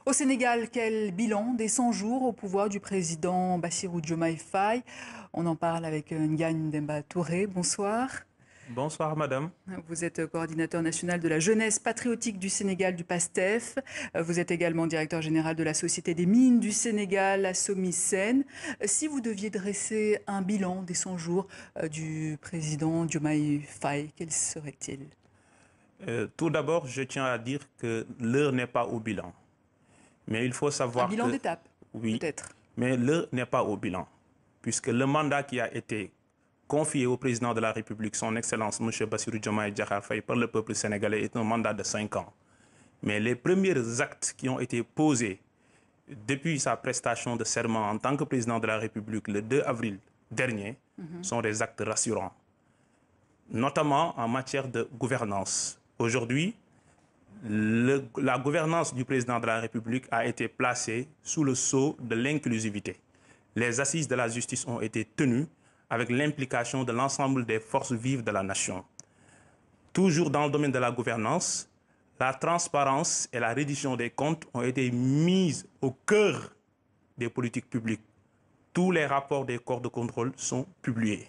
Au Sénégal, quel bilan des 100 jours au pouvoir du président Bassirou Diomaye Faye? On en parle avec Ngagne Demba Touré. Bonsoir. Bonsoir, madame. Vous êtes coordinateur national de la jeunesse patriotique du Sénégal, du PASTEF. Vous êtes également directeur général de la Société des mines du Sénégal, la SOMISEN. Si vous deviez dresser un bilan des 100 jours du président Diomaye Faye, quel serait-il? Tout d'abord, je tiens à dire que l'heure n'est pas au bilan. Mais il faut Un savoir bilan que, d'étape, oui, peut-être. mais l'heure n'est pas au bilan. Puisque le mandat qui a été confié au président de la République, son Excellence M. Bassirou Diomaye Diakhar Faye, par le peuple sénégalais, est un mandat de 5 ans. Mais les premiers actes qui ont été posés depuis sa prestation de serment en tant que président de la République le 2 avril dernier sont des actes rassurants, notamment en matière de gouvernance. Aujourd'hui, la gouvernance du président de la République a été placée sous le sceau de l'inclusivité. Les assises de la justice ont été tenues avec l'implication de l'ensemble des forces vives de la nation. Toujours dans le domaine de la gouvernance, la transparence et la reddition des comptes ont été mises au cœur des politiques publiques. Tous les rapports des corps de contrôle sont publiés.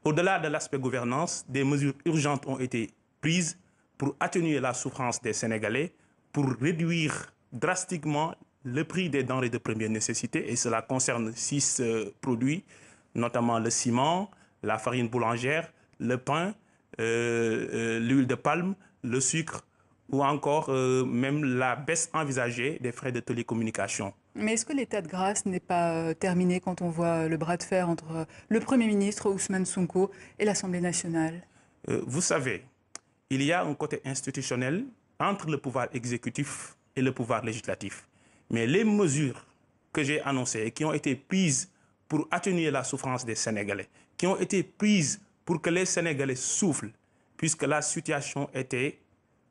Au-delà de l'aspect gouvernance, des mesures urgentes ont été prises pour atténuer la souffrance des Sénégalais, pour réduire drastiquement le prix des denrées de première nécessité, et cela concerne 6 produits, notamment le ciment, la farine boulangère, le pain, l'huile de palme, le sucre, ou encore même la baisse envisagée des frais de télécommunication. Mais est-ce que l'état de grâce n'est pas terminé quand on voit le bras de fer entre le Premier ministre Ousmane Sonko et l'Assemblée nationale? Vous savez, il y a un côté institutionnel entre le pouvoir exécutif et le pouvoir législatif. Mais les mesures que j'ai annoncées et qui ont été prises pour atténuer la souffrance des Sénégalais, qui ont été prises pour que les Sénégalais soufflent, puisque la situation était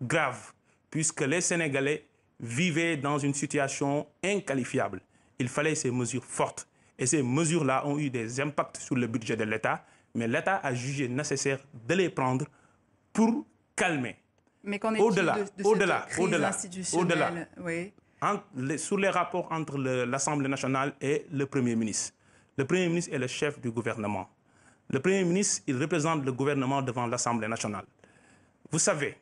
grave, puisque les Sénégalais vivaient dans une situation inqualifiable. Il fallait ces mesures fortes. Et ces mesures-là ont eu des impacts sur le budget de l'État, mais l'État a jugé nécessaire de les prendre pour calmer. Mais qu'en est-il de cette crise institutionnelle? Oui. Sur les rapports entre l'Assemblée nationale et le Premier ministre. Le Premier ministre est le chef du gouvernement. Le Premier ministre, il représente le gouvernement devant l'Assemblée nationale. Vous savez,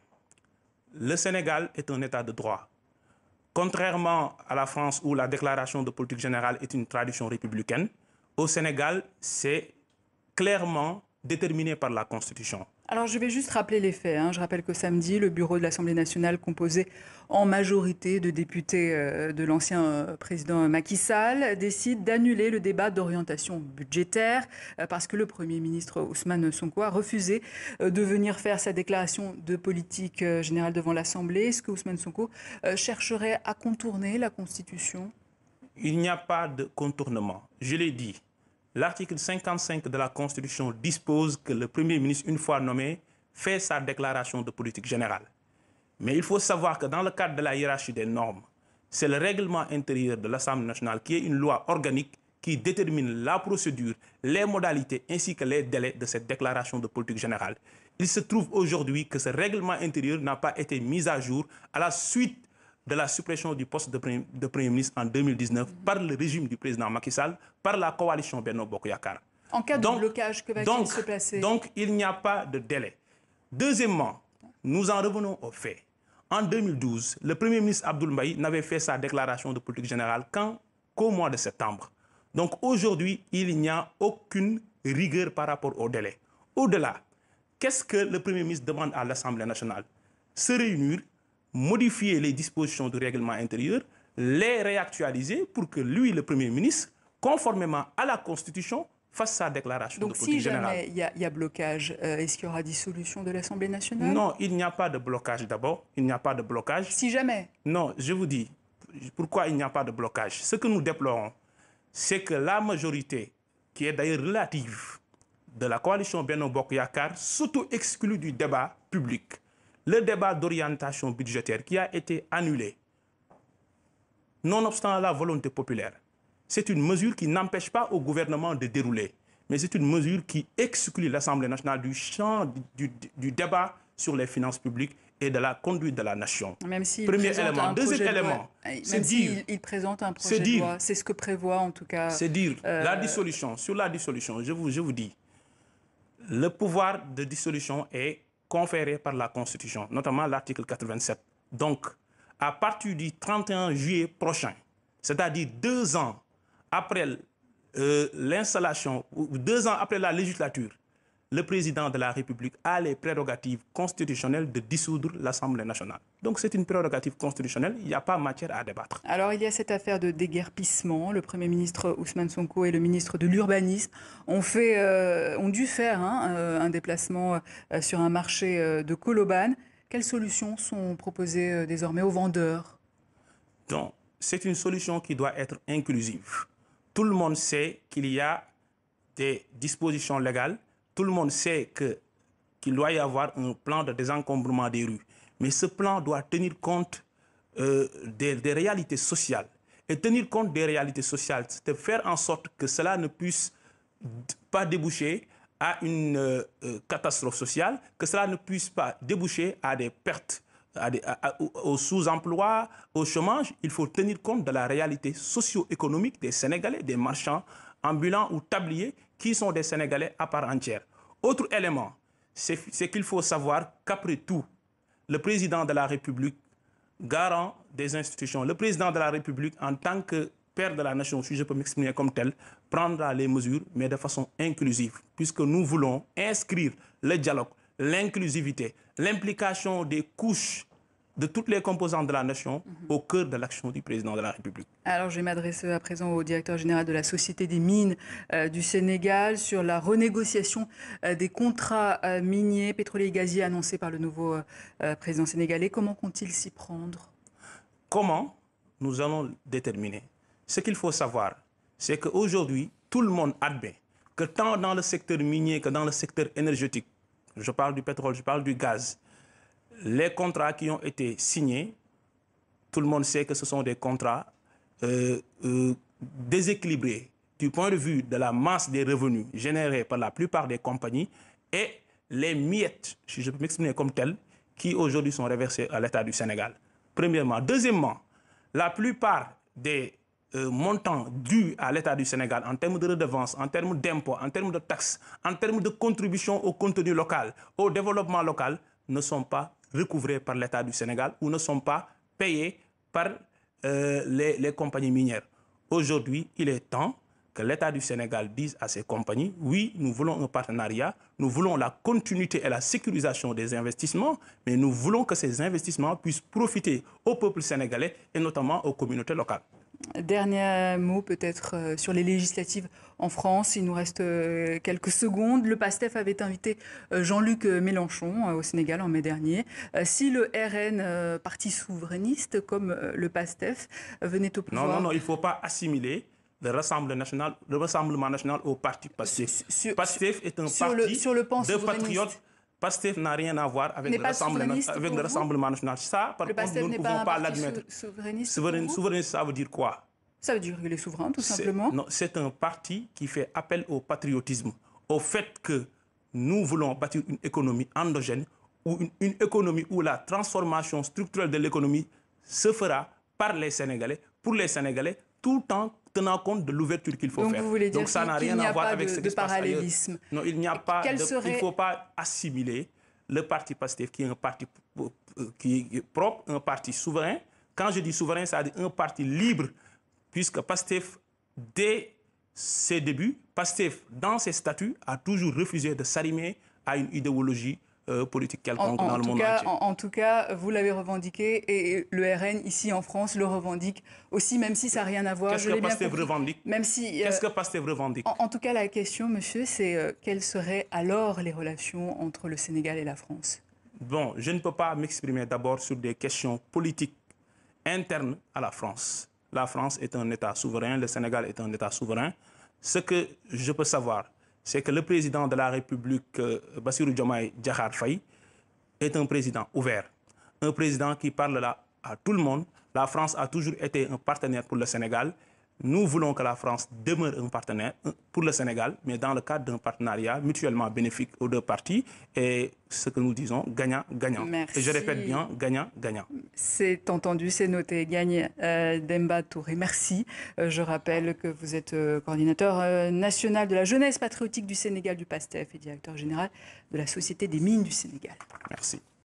le Sénégal est un État de droit. Contrairement à la France où la déclaration de politique générale est une tradition républicaine, au Sénégal, c'est clairement déterminé par la Constitution. Alors je vais juste rappeler les faits. Je rappelle que samedi, le bureau de l'Assemblée nationale, composé en majorité de députés de l'ancien président Macky Sall, décide d'annuler le débat d'orientation budgétaire parce que le Premier ministre Ousmane Sonko a refusé de venir faire sa déclaration de politique générale devant l'Assemblée. Est-ce que Ousmane Sonko chercherait à contourner la Constitution? Il n'y a pas de contournement. Je l'ai dit. L'article 55 de la Constitution dispose que le Premier ministre, une fois nommé, fait sa déclaration de politique générale. Mais il faut savoir que dans le cadre de la hiérarchie des normes, c'est le règlement intérieur de l'Assemblée nationale qui est une loi organique qui détermine la procédure, les modalités ainsi que les délais de cette déclaration de politique générale. Il se trouve aujourd'hui que ce règlement intérieur n'a pas été mis à jour à la suite de la suppression du poste de Premier ministre en 2019 par le régime du président Macky Sall, par la coalition Benno Bokk Yakaar. En cas de blocage, que va-t-il se passer? Donc, il n'y a pas de délai. Deuxièmement, nous en revenons aux faits. En 2012, le Premier ministre Abdoul Mbaye n'avait fait sa déclaration de politique générale qu'au mois de septembre. Donc aujourd'hui, il n'y a aucune rigueur par rapport au délai. Au-delà, qu'est-ce que le Premier ministre demande à l'Assemblée nationale? Se réunir, modifier les dispositions du règlement intérieur, les réactualiser pour que lui, le Premier ministre, conformément à la Constitution, fasse sa déclaration de politique générale. Donc si jamais il y a blocage, est-ce qu'il y aura dissolution de l'Assemblée nationale? Non, il n'y a pas de blocage d'abord. Il n'y a pas de blocage. Si jamais? Non, je vous dis pourquoi il n'y a pas de blocage. Ce que nous déplorons, c'est que la majorité, qui est d'ailleurs relative, de la coalition Benno Bokk Yakaar, s'auto-exclut du débat public. Le débat d'orientation budgétaire qui a été annulé, nonobstant la volonté populaire, c'est une mesure qui n'empêche pas au gouvernement de dérouler, mais c'est une mesure qui exclut l'Assemblée nationale du champ du débat sur les finances publiques et de la conduite de la nation. Même s'il Premier présente élément. un Deuxième projet de loi, élément, c'est même dire... s'il présente un projet de loi, c'est ce que prévoit en tout cas... C'est dire, la dissolution, sur la dissolution, je vous dis, le pouvoir de dissolution est conféré par la Constitution, notamment l'article 87. Donc, à partir du 31 juillet prochain, c'est-à-dire 2 ans après l'installation, ou 2 ans après la législature, le président de la République a les prérogatives constitutionnelles de dissoudre l'Assemblée nationale. Donc c'est une prérogative constitutionnelle, il n'y a pas matière à débattre. Alors il y a cette affaire de déguerpissement. Le Premier ministre Ousmane Sonko et le ministre de l'Urbanisme ont dû faire un déplacement sur un marché de Colobane. Quelles solutions sont proposées désormais aux vendeurs? Donc c'est une solution qui doit être inclusive. Tout le monde sait qu'il y a des dispositions légales. Tout le monde sait qu'il doit y avoir un plan de désencombrement des rues. Mais ce plan doit tenir compte des réalités sociales. Et tenir compte des réalités sociales, c'est de faire en sorte que cela ne puisse pas déboucher à une catastrophe sociale, que cela ne puisse pas déboucher à des pertes, au sous-emploi, au chômage. Il faut tenir compte de la réalité socio-économique des Sénégalais, des marchands ambulants ou tabliers, qui sont des Sénégalais à part entière. Autre élément, c'est qu'il faut savoir qu'après tout, le président de la République, garant des institutions, le président de la République, en tant que père de la nation, si je peux m'exprimer comme tel, prendra les mesures, mais de façon inclusive, puisque nous voulons inscrire le dialogue, l'inclusivité, l'implication des couches de toutes les composantes de la nation au cœur de l'action du président de la République. Alors, je vais m'adresser à présent au directeur général de la Société des mines du Sénégal sur la renégociation des contrats miniers, pétroliers et gaziers annoncés par le nouveau président sénégalais. Comment compte-t-il s'y prendre? Comment? Nous allons déterminer. Ce qu'il faut savoir, c'est qu'aujourd'hui, tout le monde admet que tant dans le secteur minier que dans le secteur énergétique, je parle du pétrole, je parle du gaz, les contrats qui ont été signés, tout le monde sait que ce sont des contrats déséquilibrés du point de vue de la masse des revenus générés par la plupart des compagnies et les miettes, si je peux m'exprimer comme tel, qui aujourd'hui sont reversées à l'État du Sénégal. Premièrement. Deuxièmement, la plupart des montants dus à l'État du Sénégal en termes de redevances, en termes d'impôts, en termes de taxes, en termes de contribution au contenu local, au développement local, ne sont pas recouvrés par l'État du Sénégal ou ne sont pas payés par les compagnies minières. Aujourd'hui, il est temps que l'État du Sénégal dise à ces compagnies, oui, nous voulons un partenariat, nous voulons la continuité et la sécurisation des investissements, mais nous voulons que ces investissements puissent profiter au peuple sénégalais et notamment aux communautés locales. Dernier mot peut-être sur les législatives en France. Il nous reste quelques secondes. Le PASTEF avait invité Jean-Luc Mélenchon au Sénégal en mai dernier. Si le RN, parti souverainiste comme le PASTEF, venait au pouvoir... Non, il ne faut pas assimiler le Rassemblement national au parti PASTEF. PASTEF est un parti de patriotes. PASTEF n'a rien à voir avec le Rassemblement national. Ça, par contre, nous ne pouvons pas l'admettre. Souverainiste, ça veut dire quoi? Ça veut dire qu'il est souverain, tout simplement. Non, c'est un parti qui fait appel au patriotisme, au fait que nous voulons bâtir une économie endogène, ou une économie où la transformation structurelle de l'économie se fera par les Sénégalais, pour les Sénégalais, tout le temps tenant compte de l'ouverture qu'il faut faire. Vous voulez dire ça n'a rien à voir avec ce qui se passe ailleurs. Non, il n'y a pas il ne faut pas assimiler le parti PASTEF, qui est un parti qui est propre, un parti souverain. Quand je dis souverain, ça veut dire un parti libre, puisque PASTEF, dès ses débuts, PASTEF, dans ses statuts, a toujours refusé de s'arrimer à une idéologie politique quelconque dans le monde entier. En tout cas, vous l'avez revendiqué et le RN, ici en France, le revendique aussi, même si ça n'a rien à voir. Qu'est-ce que PASTEF revendique? Qu'est-ce que PASTEF revendique? En tout cas, la question, monsieur, c'est quelles seraient alors les relations entre le Sénégal et la France? Bon, je ne peux pas m'exprimer d'abord sur des questions politiques internes à la France. La France est un État souverain, le Sénégal est un État souverain. Ce que je peux savoir, c'est que le président de la République, Bassirou Diomaye Diakhar Faye, est un président ouvert, un président qui parle là à tout le monde. La France a toujours été un partenaire pour le Sénégal. Nous voulons que la France demeure un partenaire pour le Sénégal, mais dans le cadre d'un partenariat mutuellement bénéfique aux deux parties. Et ce que nous disons, gagnant-gagnant. Et je répète bien, gagnant-gagnant. C'est entendu, c'est noté. Gagne Demba Touré. Merci. Je rappelle que vous êtes coordinateur national de la jeunesse patriotique du Sénégal, du PASTEF, et directeur général de la Société des mines du Sénégal. Merci.